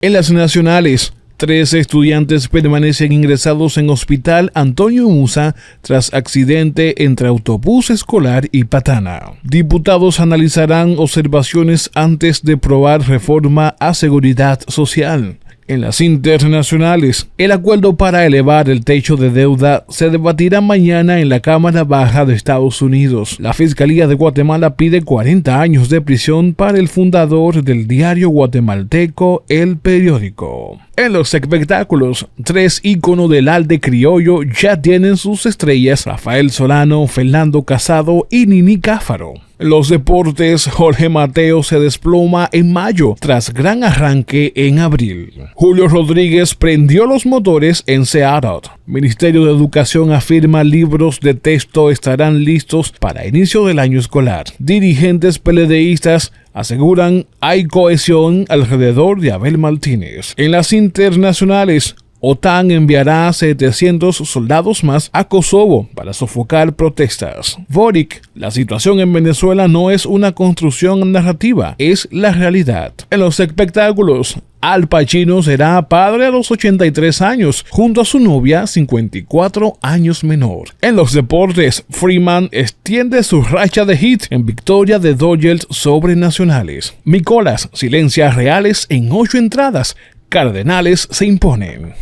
En las nacionales, 3 estudiantes permanecen ingresados en Hospital Antonio Musa tras accidente entre autobús escolar y patana. Diputados analizarán observaciones antes de aprobar reforma a seguridad social. En las internacionales, el acuerdo para elevar el techo de deuda se debatirá mañana en la Cámara Baja de Estados Unidos. La Fiscalía de Guatemala pide 40 años de prisión para el fundador del diario guatemalteco El Periódico. En los espectáculos, 3 íconos del alde criollo ya tienen sus estrellas: Rafael Solano, Fernando Casado y Nini Cáfaro. En los deportes, Jorge Mateo se desploma en mayo tras gran arranque en abril. Julio Rodríguez prendió los motores en Seattle. Ministerio de Educación afirma libros de texto estarán listos para inicio del año escolar. Dirigentes PLDistas aseguran hay cohesión alrededor de Abel Martínez. En las internacionales, OTAN enviará 700 soldados más a Kosovo para sofocar protestas. Boric: la situación en Venezuela no es una construcción narrativa, es la realidad. En los espectáculos, Al Pacino será padre a los 83 años, junto a su novia, 54 años menor. En los deportes, Freeman extiende su racha de hit en victoria de Dodgers sobre Nacionales. Micolas silencia Reales en 8 entradas. Cardenales se imponen.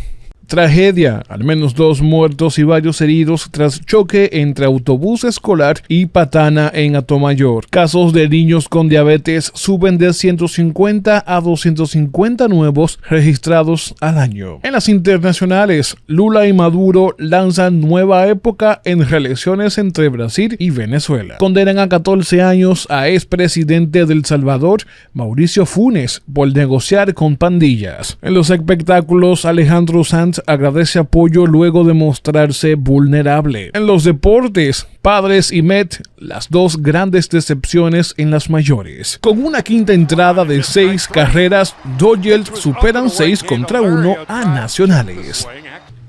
Tragedia: al menos 2 muertos y varios heridos tras choque entre autobús escolar y patana en Atomayor. Casos de niños con diabetes suben de 150 a 250 nuevos registrados al año. En las internacionales, Lula y Maduro lanzan nueva época en relaciones entre Brasil y Venezuela. Condenan a 14 años a expresidente de El Salvador, Mauricio Funes, por negociar con pandillas. En los espectáculos, Alejandro Sanz agradece apoyo luego de mostrarse vulnerable. En los deportes, Padres y Met, las 2 grandes decepciones en las mayores. Con una quinta entrada de 6 carreras, Dodgers superan 6-1 a Nacionales.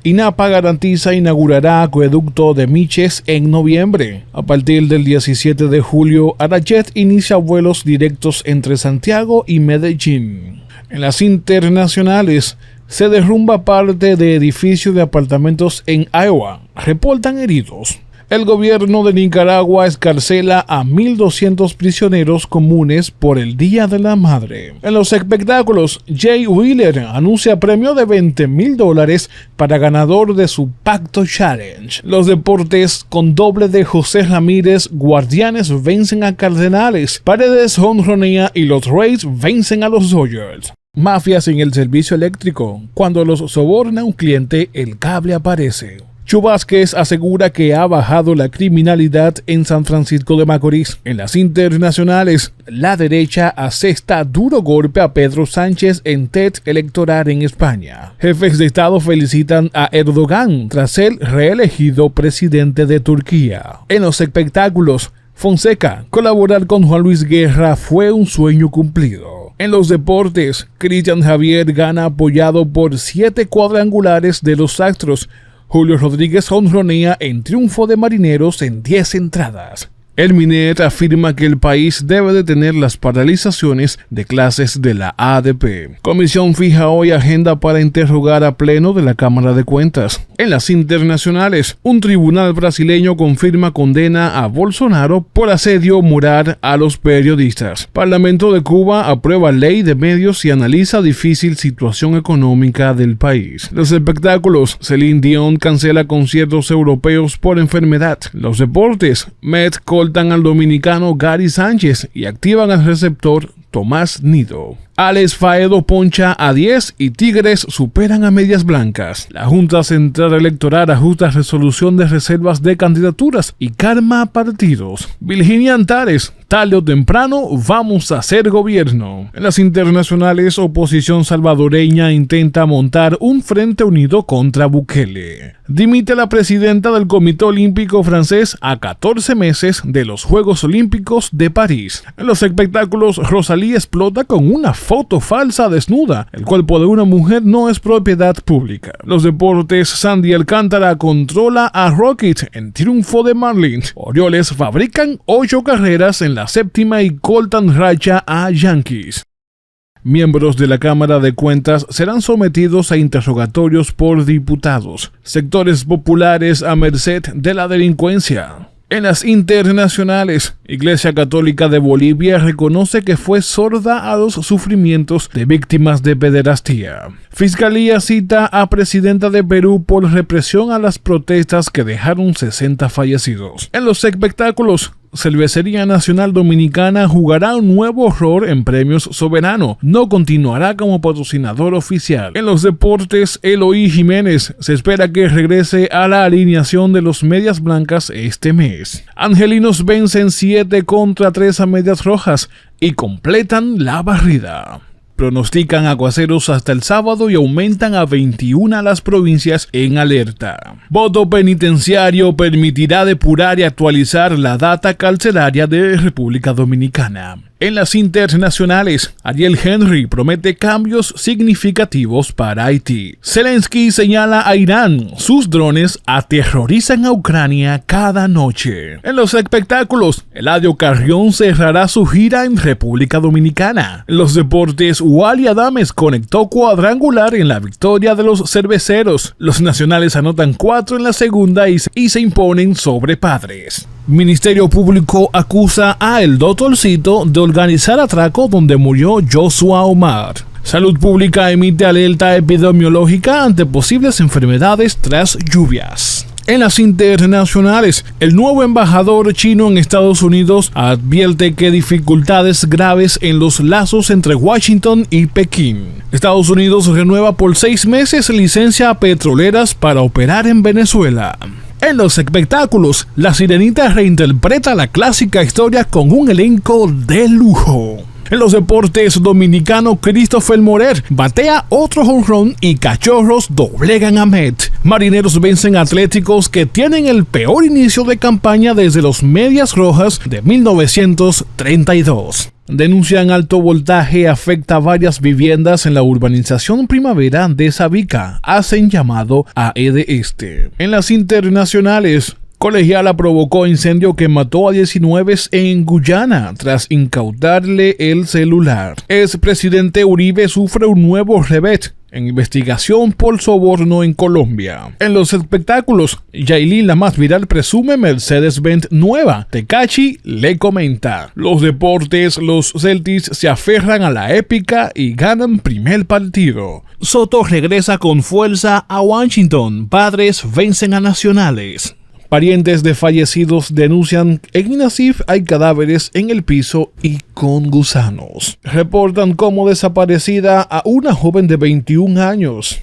INAPA garantiza inaugurará acueducto de Miches en noviembre. A partir del 17 de julio, Arachet inicia vuelos directos entre Santiago y Medellín. En las internacionales, se derrumba parte de edificio de apartamentos en Iowa. Reportan heridos. El gobierno de Nicaragua escarcela a 1.200 prisioneros comunes por el Día de la Madre. En los espectáculos, Jay Wheeler anuncia premio de $20,000 para ganador de su Pacto Challenge. Los deportes, con doble de José Ramírez, Guardianes vencen a Cardenales, Paredes jonronea y los Rays vencen a los Dodgers. Mafias en el servicio eléctrico: cuando los soborna un cliente, el cable aparece. Chu Vázquez asegura que ha bajado la criminalidad en San Francisco de Macorís. En las internacionales, la derecha asesta duro golpe a Pedro Sánchez en TED electoral en España. Jefes de Estado felicitan a Erdogan tras ser reelegido presidente de Turquía. En los espectáculos, Fonseca: colaborar con Juan Luis Guerra fue un sueño cumplido. En los deportes, Cristian Javier gana apoyado por 7 cuadrangulares de los Astros. Julio Rodríguez jonronea en triunfo de Marineros en 10 entradas. El MINET afirma que el país debe detener las paralizaciones de clases de la ADP. Comisión fija hoy agenda para interrogar a pleno de la Cámara de Cuentas. En las internacionales, un tribunal brasileño confirma condena a Bolsonaro por asedio moral a los periodistas. Parlamento de Cuba aprueba ley de medios y analiza difícil situación económica del país. Los espectáculos, Celine Dion cancela conciertos europeos por enfermedad. Los deportes, Met cortan al dominicano Gary Sánchez y activan al receptor Tomás Nido. Alex Faedo poncha a 10 y Tigres superan a Medias Blancas. La Junta Central Electoral ajusta resolución de reservas de candidaturas y calma partidos. Virginia Antares: tarde o temprano vamos a hacer gobierno. En las internacionales, oposición salvadoreña intenta montar un frente unido contra Bukele. Dimite la presidenta del Comité Olímpico francés a 14 meses de los Juegos Olímpicos de París. En los espectáculos, Rosalía explota con una foto falsa desnuda. El cuerpo de una mujer no es propiedad pública. Los deportes, Sandy Alcántara controla a Rocket en triunfo de Marlins. Orioles fabrican 8 carreras en la séptima y cortan racha a Yankees. Miembros de la Cámara de Cuentas serán sometidos a interrogatorios por diputados. Sectores populares a merced de la delincuencia. En las internacionales, Iglesia Católica de Bolivia reconoce que fue sorda a los sufrimientos de víctimas de pederastía. Fiscalía cita a presidenta de Perú por represión a las protestas que dejaron 60 fallecidos. En los espectáculos, Cervecería Nacional Dominicana jugará un nuevo rol en Premios Soberano. No continuará como patrocinador oficial. En los deportes, Eloy Jiménez se espera que regrese a la alineación de los Medias Blancas este mes. Angelinos vencen 7-3 a Medias Rojas y completan la barrida. Pronostican aguaceros hasta el sábado y aumentan a 21 las provincias en alerta. Voto penitenciario permitirá depurar y actualizar la data carcelaria de República Dominicana. En las internacionales, Ariel Henry promete cambios significativos para Haití. Zelensky señala a Irán, sus drones aterrorizan a Ucrania cada noche. En los espectáculos, Eladio Carrión cerrará su gira en República Dominicana. En los deportes, Wally Adames conectó cuadrangular en la victoria de los cerveceros. Los nacionales anotan 4 en la segunda y se imponen sobre Padres. Ministerio Público acusa a El Doctorcito de organizar atraco donde murió Joshua Omar. Salud Pública emite alerta epidemiológica ante posibles enfermedades tras lluvias. En las internacionales, el nuevo embajador chino en Estados Unidos advierte que dificultades graves en los lazos entre Washington y Pekín. Estados Unidos renueva por 6 meses licencia a petroleras para operar en Venezuela. En los espectáculos, La Sirenita reinterpreta la clásica historia con un elenco de lujo. En los deportes, dominicano Christopher Morer batea otro jonrón y Cachorros doblegan a Met. Marineros vencen a Atléticos que tienen el peor inicio de campaña desde los Medias Rojas de 1932. Denuncian alto voltaje afecta a varias viviendas en la urbanización Primavera de Sabica. Hacen llamado a EDESTE. En las internacionales, Colegiala provocó incendio que mató a 19 en Guyana tras incautarle el celular. Expresidente Uribe sufre un nuevo revés en investigación por soborno en Colombia. En los espectáculos, Yailin, la más viral, presume Mercedes-Benz nueva. Tekashi le comenta. Los deportes, los Celtics se aferran a la épica y ganan primer partido. Soto regresa con fuerza a Washington. Padres vencen a Nacionales. Parientes de fallecidos denuncian en Inasif hay cadáveres en el piso y con gusanos. Reportan como desaparecida a una joven de 21 años.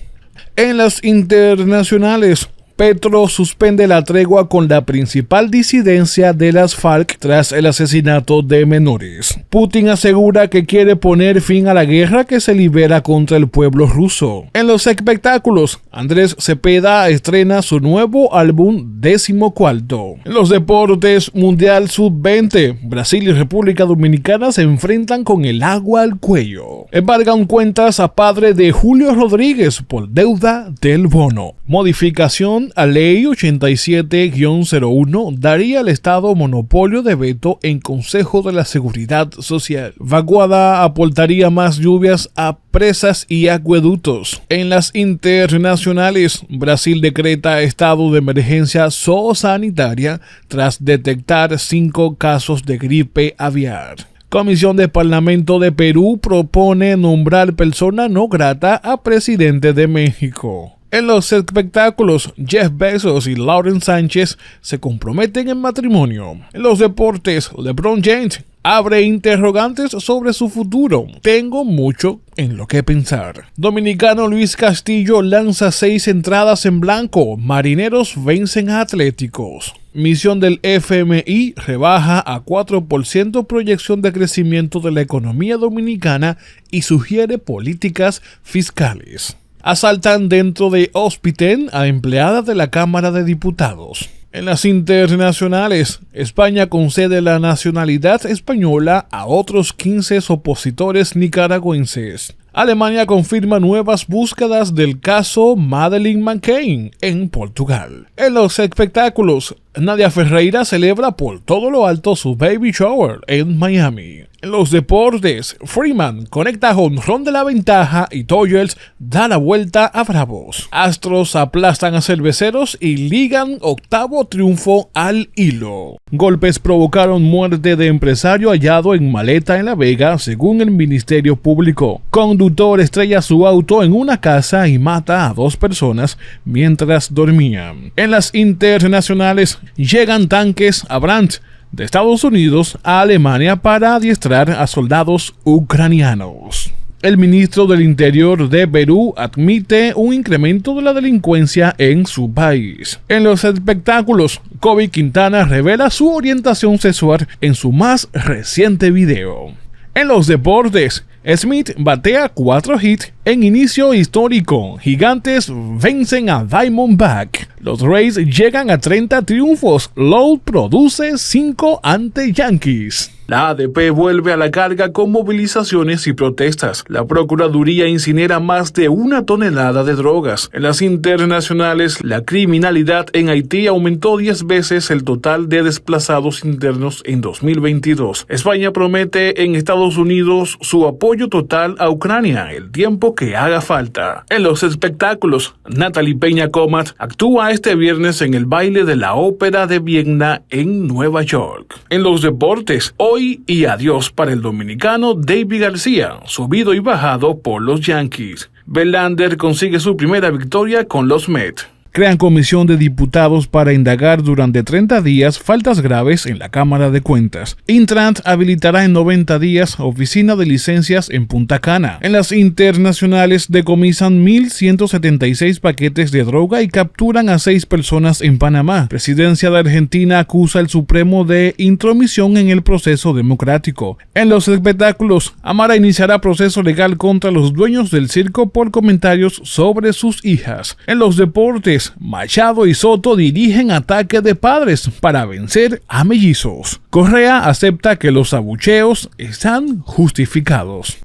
En las internacionales, Petro suspende la tregua con la principal disidencia de las FARC tras el asesinato de menores. Putin asegura que quiere poner fin a la guerra que se libera contra el pueblo ruso. En los espectáculos, Andrés Cepeda estrena su nuevo álbum 14º. En los deportes, Mundial Sub-20, Brasil y República Dominicana se enfrentan con el agua al cuello. Embargan cuentas a padre de Julio Rodríguez por deuda del bono. Modificación a Ley 87-01 daría al Estado monopolio de veto en Consejo de la Seguridad Social. Vaguada aportaría más lluvias a presas y acueductos. En las internacionales, Brasil decreta estado de emergencia zoosanitaria tras detectar 5 casos de gripe aviar. Comisión de Parlamento de Perú propone nombrar persona no grata a presidente de México. En los espectáculos, Jeff Bezos y Lauren Sánchez se comprometen en matrimonio. En los deportes, LeBron James abre interrogantes sobre su futuro. Tengo mucho en lo que pensar. Dominicano Luis Castillo lanza 6 entradas en blanco. Marineros vencen a Atléticos. Misión del FMI rebaja a 4% proyección de crecimiento de la economía dominicana y sugiere políticas fiscales. Asaltan dentro de Hospiten a empleada de la Cámara de Diputados. En las internacionales, España concede la nacionalidad española a otros 15 opositores nicaragüenses. Alemania confirma nuevas búsquedas del caso Madeleine McCann en Portugal. En los espectáculos, Nadia Ferreira celebra por todo lo alto su baby shower en Miami. En los deportes, Freeman conecta jonrón de la ventaja y Dodgers da la vuelta a Bravos. Astros aplastan a Cerveceros y ligan octavo triunfo al hilo. Golpes provocaron muerte de empresario hallado en maleta en La Vega, según el Ministerio Público. Conductor estrella su auto en una casa y mata a 2 personas mientras dormían. En las internacionales, llegan tanques a Brandt de Estados Unidos a Alemania para adiestrar a soldados ucranianos. El ministro del Interior de Perú admite un incremento de la delincuencia en su país. En los espectáculos, Kobe Quintana revela su orientación sexual en su más reciente video. En los deportes, Smith batea 4 hits en inicio histórico. Gigantes vencen a Diamondback. Los Rays llegan a 30 triunfos. Lowe produce 5 ante Yankees. La ADP vuelve a la carga con movilizaciones y protestas. La Procuraduría incinera más de 1 tonelada de drogas. En las internacionales, la criminalidad en Haití aumentó 10 veces el total de desplazados internos en 2022. España promete en Estados Unidos su apoyo total a Ucrania el tiempo que haga falta. En los espectáculos, Natalie Peña Comat actúa este viernes en el baile de la Ópera de Viena en Nueva York. En los deportes, hoy y adiós para el dominicano David García, subido y bajado por los Yankees. Verlander consigue su primera victoria con los Mets. Crean comisión de diputados para indagar durante 30 días faltas graves en la Cámara de Cuentas. Intrant habilitará en 90 días oficina de licencias en Punta Cana. En las internacionales decomisan 1.176 paquetes de droga y capturan a 6 personas en Panamá. Presidencia de Argentina acusa al Supremo de intromisión en el proceso democrático. En los espectáculos, Amara iniciará proceso legal contra los dueños del circo por comentarios sobre sus hijas. En los deportes, Machado y Soto dirigen ataque de padres para vencer a mellizos. Correa acepta que los abucheos están justificados.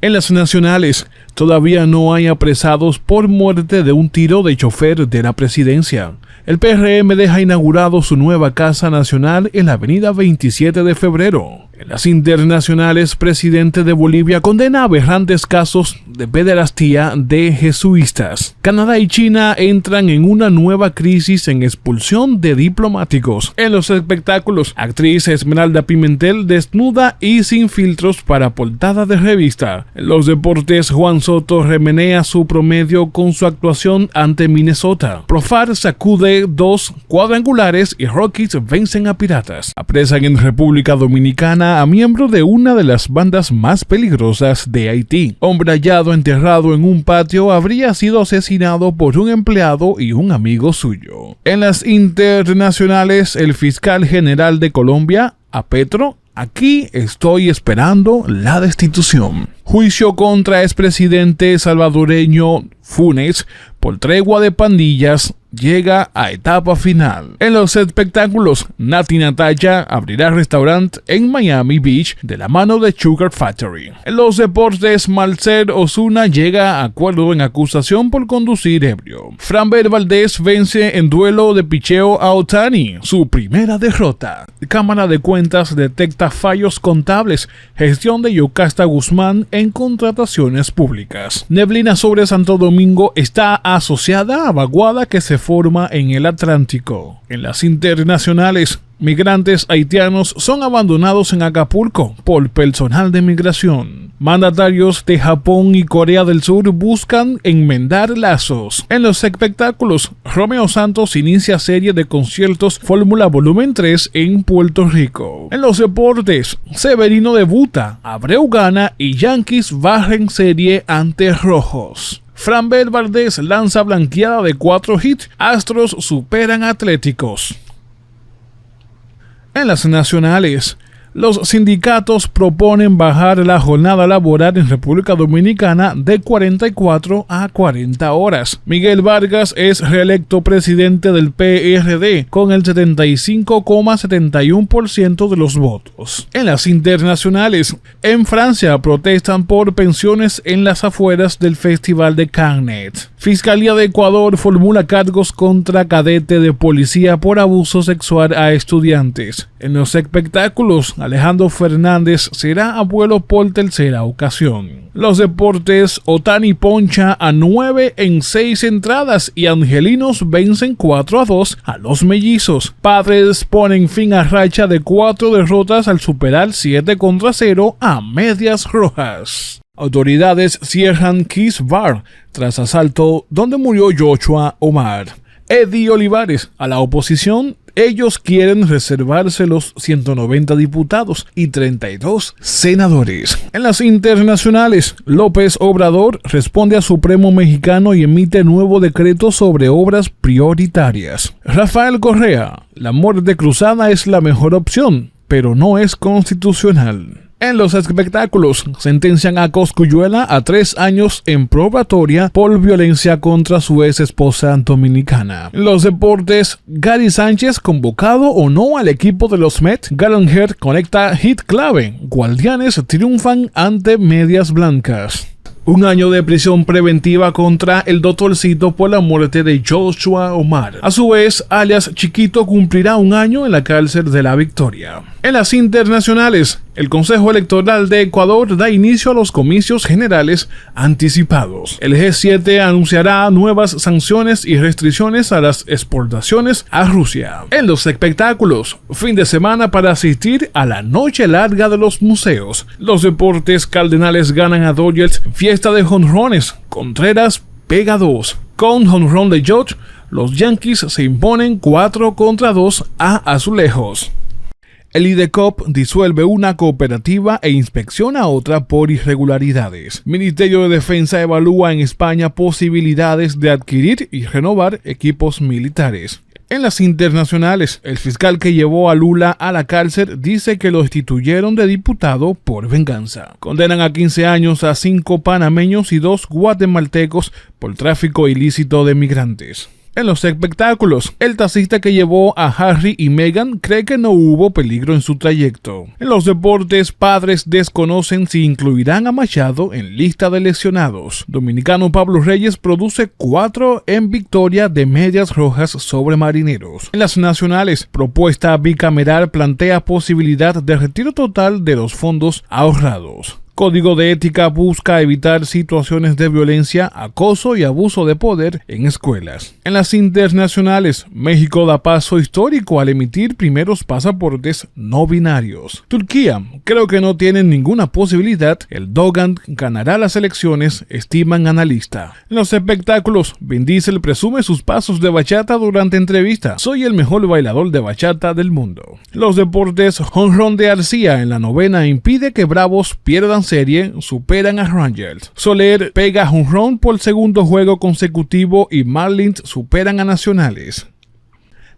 En las nacionales, todavía no hay apresados por muerte de un tiro de chofer de la presidencia. El PRM deja inaugurado su nueva Casa Nacional en la avenida 27 de febrero. En las internacionales, presidente de Bolivia condena aberrantes casos de pederastía de jesuitas. Canadá y China entran en una nueva crisis en expulsión de diplomáticos. En los espectáculos, actriz Esmeralda Pimentel desnuda y sin filtros para portada de revista. En los deportes, Juan Soto remenea su promedio con su actuación ante Minnesota. Profar sacude 2 cuadrangulares y Rockies vencen a Piratas. Apresan en República Dominicana a miembro de una de las bandas más peligrosas de Haití. Hombre hallado enterrado en un patio habría sido asesinado por un empleado y un amigo suyo. En las internacionales, el fiscal general de Colombia, a Petro, aquí estoy esperando la destitución. Juicio contra expresidente salvadoreño Funes por tregua de pandillas llega a etapa final. En los espectáculos, Nati Natacha abrirá restaurante en Miami Beach de la mano de Sugar Factory. En los deportes, Marcel Ozuna llega a acuerdo en acusación por conducir ebrio. Framber Valdez vence en duelo de picheo a Ohtani, su primera derrota. Cámara de Cuentas detecta fallos contables. Gestión de Yocasta Guzmán en contrataciones públicas. Neblina sobre Santo Domingo está asociada a vaguada que se forma en el Atlántico. En las internacionales, migrantes haitianos son abandonados en Acapulco por personal de migración. Mandatarios de Japón y Corea del Sur buscan enmendar lazos. En los espectáculos, Romeo Santos inicia serie de conciertos Fórmula Volumen 3 en Puerto Rico. En los deportes, Severino debuta, Abreu gana y Yankees barren serie ante Rojos. Framber Valdez lanza blanqueada de 4 hits. Astros superan Atléticos. En las nacionales, Los sindicatos proponen bajar la jornada laboral en República Dominicana de 44 a 40 horas. Miguel Vargas es reelecto presidente del PRD con el 75,71% de los votos. En las internacionales, en Francia protestan por pensiones en las afueras del Festival de Cannes. Fiscalía de Ecuador formula cargos contra cadete de policía por abuso sexual a estudiantes. En los espectáculos, Alejandro Fernández será abuelo por tercera ocasión. Los deportes, Otani poncha a 9 en 6 entradas y Angelinos vencen 4-2 a los Mellizos. Padres ponen fin a racha de 4 derrotas al superar 7-0 a Medias Rojas. Autoridades cierran Kiss Bar tras asalto donde murió Joshua Omar. Eddie Olivares, a la oposición, ellos quieren reservarse los 190 diputados y 32 senadores. En las internacionales, López Obrador responde a Supremo Mexicano y emite nuevo decreto sobre obras prioritarias. Rafael Correa, la muerte cruzada es la mejor opción, pero no es constitucional. En los espectáculos, sentencian a Cosculluela a 3 años en probatoria por violencia contra su ex esposa dominicana. En los deportes, Gary Sánchez convocado o no al equipo de los Mets. Gallagher conecta hit clave. Guardianes triunfan ante Medias Blancas. 1 año de prisión preventiva contra el Doctorcito por la muerte de Joshua Omar. A su vez, alias Chiquito cumplirá 1 año en la cárcel de La Victoria. En las internacionales, el Consejo Electoral de Ecuador da inicio a los comicios generales anticipados. El G7 anunciará nuevas sanciones y restricciones a las exportaciones a Rusia. En los espectáculos, fin de semana para asistir a la noche larga de los museos. Los deportes, Cardenales ganan a Dodgers, fiesta de jonrones. Contreras pega 2. Con jonrón de George, los Yankees se imponen 4-2 a Azulejos. El IDECOP disuelve una cooperativa e inspecciona otra por irregularidades. Ministerio de Defensa evalúa en España posibilidades de adquirir y renovar equipos militares. En las internacionales, el fiscal que llevó a Lula a la cárcel dice que lo destituyeron de diputado por venganza. Condenan a 15 años a 5 panameños y 2 guatemaltecos por tráfico ilícito de migrantes. En los espectáculos, el taxista que llevó a Harry y Meghan cree que no hubo peligro en su trayecto. En los deportes, padres desconocen si incluirán a Machado en lista de lesionados. Dominicano Pablo Reyes produce 4 en victoria de Medias Rojas sobre Marineros. En las nacionales, propuesta bicameral plantea posibilidad de retiro total de los fondos ahorrados. Código de ética busca evitar situaciones de violencia, acoso y abuso de poder en escuelas. En las internacionales, México da paso histórico al emitir primeros pasaportes no binarios. Turquía, creo que no tienen ninguna posibilidad. El Dogan ganará las elecciones, estiman analista. En los espectáculos, Vin Diesel presume sus pasos de bachata durante entrevista. Soy el mejor bailador de bachata del mundo. Los deportes, jonrón de Arcía en la 9ª impide que Bravos pierdan serie, superan a Rangers. Soler pega jonrón por segundo juego consecutivo y Marlins superan a Nacionales.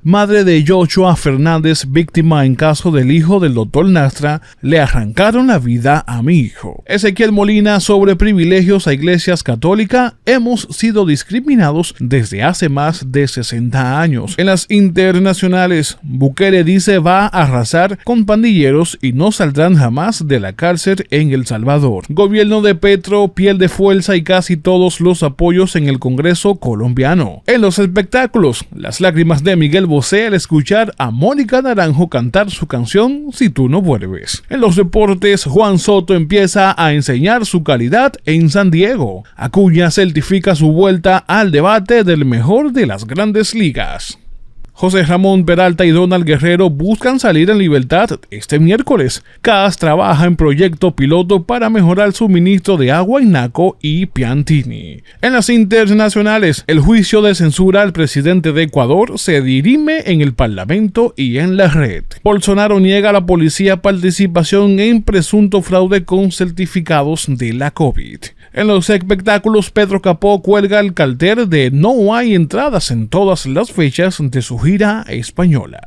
Madre de Joshua Fernández, víctima en caso del hijo del Dr. Nastra, le arrancaron la vida a mi hijo. Ezequiel Molina sobre privilegios a iglesias católicas. Hemos sido discriminados desde hace más de 60 años. En las internacionales, Bukele dice va a arrasar con pandilleros y no saldrán jamás de la cárcel en El Salvador. Gobierno de Petro pierde fuerza y casi todos los apoyos en el Congreso colombiano. En los espectáculos, las lágrimas de Miguel Bosé al escuchar a Mónica Naranjo cantar su canción Si tú no vuelves. En los deportes, Juan Soto empieza a enseñar su calidad en San Diego. Acuña certifica su vuelta al debate del mejor de las grandes ligas. José Ramón Peralta y Donald Guerrero buscan salir en libertad este miércoles. CAS trabaja en proyecto piloto para mejorar el suministro de agua en Naco y Piantini. En las internacionales, el juicio de censura al presidente de Ecuador se dirime en el Parlamento y en la red. Bolsonaro niega a la policía participación en presunto fraude con certificados de la COVID. En los espectáculos, Pedro Capó cuelga el cartel de no hay entradas en todas las fechas de su gira española.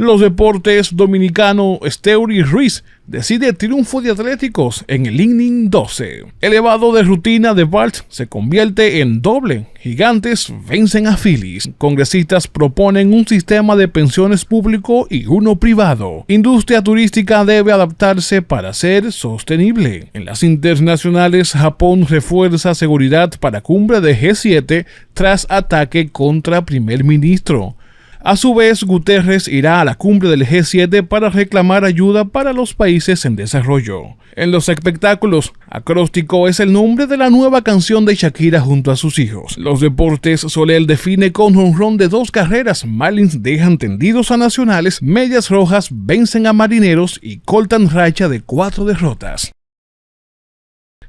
Los deportes, dominicano Esteury Ruiz decide triunfo de Atléticos en el inning 12. Elevado de rutina de Bart se convierte en doble. Gigantes vencen a Phillies. Congresistas proponen un sistema de pensiones público y uno privado. Industria turística debe adaptarse para ser sostenible. En las internacionales, Japón refuerza seguridad para cumbre de G7 tras ataque contra primer ministro. A su vez, Guterres irá a la cumbre del G7 para reclamar ayuda para los países en desarrollo. En los espectáculos, Acróstico es el nombre de la nueva canción de Shakira junto a sus hijos. Los deportes, Soler define con jonrón de 2 carreras. Marlins dejan tendidos a Nacionales, Medias Rojas vencen a Marineros y cortan racha de 4 derrotas.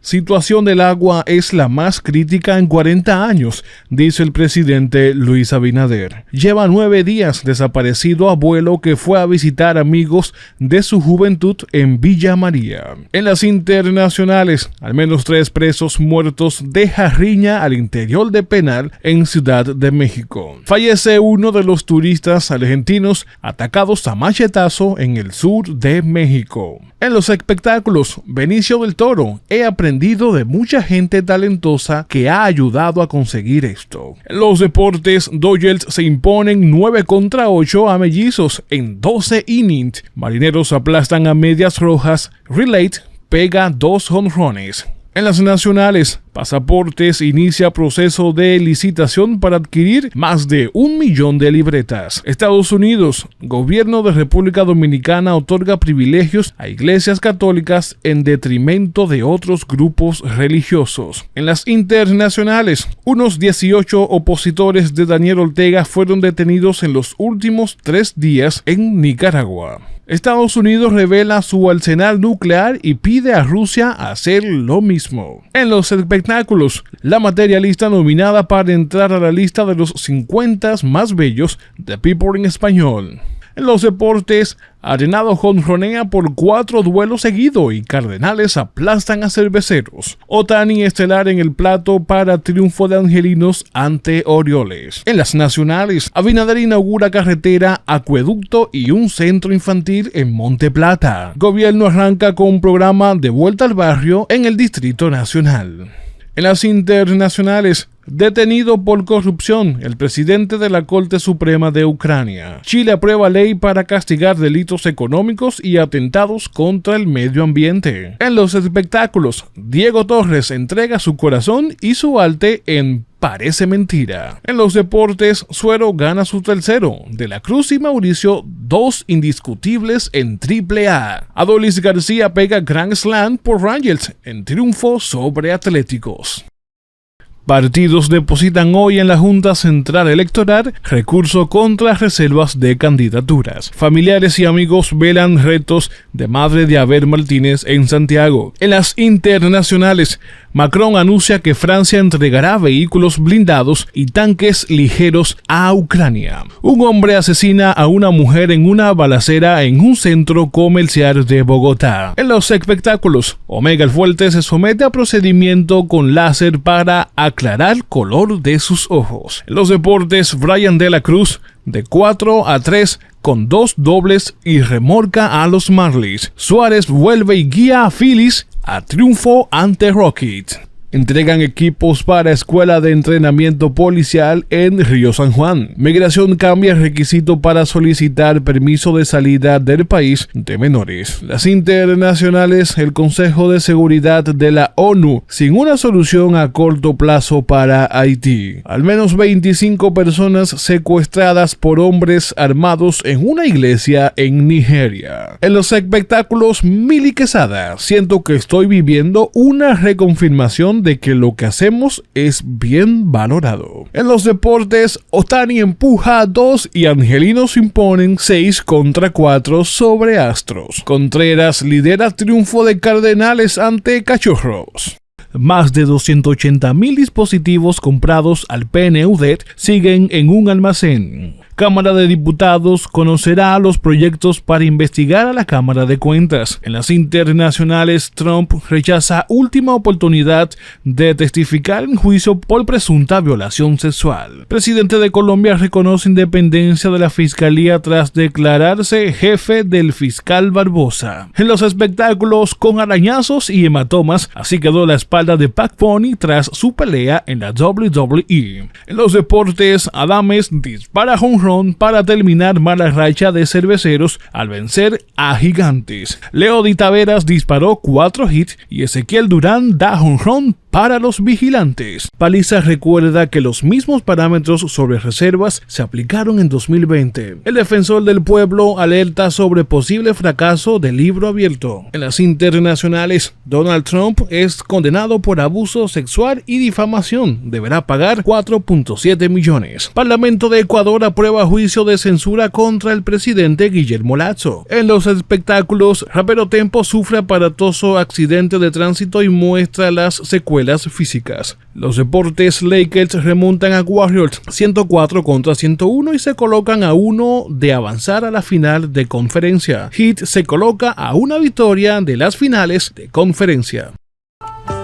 Situación del agua es la más crítica en 40 años, dice el presidente Luis Abinader. Lleva 9 días desaparecido abuelo que fue a visitar amigos de su juventud en Villa María. En las internacionales, al menos 3 presos muertos deja riña al interior de penal en Ciudad de México. Fallece uno de los turistas argentinos atacados a machetazo en el sur de México. En los espectáculos, Benicio del Toro, he aprendido de mucha gente talentosa que ha ayudado a conseguir esto. En los deportes, Dodgers se imponen 9-8 a Mellizos en 12 innings. Marineros aplastan a Medias Rojas. Relate pega 2 jonrones. En las nacionales, Pasaportes inicia proceso de licitación para adquirir más de 1 millón de libretas. Estados Unidos, gobierno de República Dominicana otorga privilegios a iglesias católicas en detrimento de otros grupos religiosos. En las internacionales, unos 18 opositores de Daniel Ortega fueron detenidos en los últimos 3 días en Nicaragua. Estados Unidos revela su arsenal nuclear y pide a Rusia hacer lo mismo. En los espectáculos, la materialista nominada para entrar a la lista de los 50 más bellos de People en español. En los deportes, Arenado jonronea por 4 duelos seguidos y Cardenales aplastan a Cerveceros. Ohtani estelar en el plato para triunfo de Angelinos ante Orioles. En las nacionales, Abinader inaugura carretera, acueducto y un centro infantil en Monte Plata. Gobierno arranca con un programa de vuelta al barrio en el Distrito Nacional. En las internacionales, detenido por corrupción el presidente de la Corte Suprema de Ucrania. Chile aprueba ley para castigar delitos económicos y atentados contra el medio ambiente. En los espectáculos, Diego Torres entrega su corazón y su arte en Parece Mentira. En los deportes, Suero gana su tercero. De la Cruz y Mauricio, 2 indiscutibles en AAA. Adolis García pega Grand Slam por Rangers en triunfo sobre Atléticos. Partidos depositan hoy en la Junta Central Electoral recurso contra reservas de candidaturas. Familiares y amigos velan retos de madre de Abel Martínez en Santiago. En las internacionales, Macron anuncia que Francia entregará vehículos blindados y tanques ligeros a Ucrania. Un hombre asesina a una mujer en una balacera en un centro comercial de Bogotá. En los espectáculos, Omega el Fuerte se somete a procedimiento con láser para aclarar color de sus ojos. En los deportes, Brian de la Cruz de 4-3 con 2 dobles y remorca a los Marlins. Suárez vuelve y guía a Phillies a triunfo ante Rockets. Entregan equipos para escuela de entrenamiento policial en Río San Juan. Migración cambia el requisito para solicitar permiso de salida del país de menores. Las internacionales, el Consejo de Seguridad de la ONU sin una solución a corto plazo para Haití. Al menos 25 personas secuestradas por hombres armados en una iglesia en Nigeria. En los espectáculos, Mili Quesada, siento que estoy viviendo una reconfirmación de que lo que hacemos es bien valorado. En los deportes, Ohtani empuja a 2 y Angelinos imponen 6-4 sobre Astros. Contreras lidera triunfo de Cardenales ante Cachorros. Más de 280.000 dispositivos comprados al PNUD siguen en un almacén. Cámara de Diputados conocerá los proyectos para investigar a la Cámara de Cuentas. En las internacionales, Trump rechaza última oportunidad de testificar en juicio por presunta violación sexual. Presidente de Colombia reconoce independencia de la Fiscalía tras declararse jefe del fiscal Barbosa. En los espectáculos, con arañazos y hematomas, así quedó la espalda de Pac Pony tras su pelea en la WWE. En los deportes, Adames dispara home run para terminar mala racha de Cerveceros al vencer a Gigantes. Leody Taveras disparó 4 hits y Ezequiel Durán da home run para los Vigilantes. Paliza recuerda que los mismos parámetros sobre reservas se aplicaron en 2020. El defensor del pueblo alerta sobre posible fracaso del libro abierto. En las internacionales, Donald Trump es condenado por abuso sexual y difamación. Deberá pagar 4.7 millones. Parlamento de Ecuador aprueba juicio de censura contra el presidente Guillermo Lasso. En los espectáculos, rapero Tempo sufre aparatoso accidente de tránsito y muestra las secuelas físicas. Los deportes, Lakers remontan a Warriors 104-101 y se colocan a 1 de avanzar a la final de conferencia. Heat se coloca a una victoria de las finales de conferencia.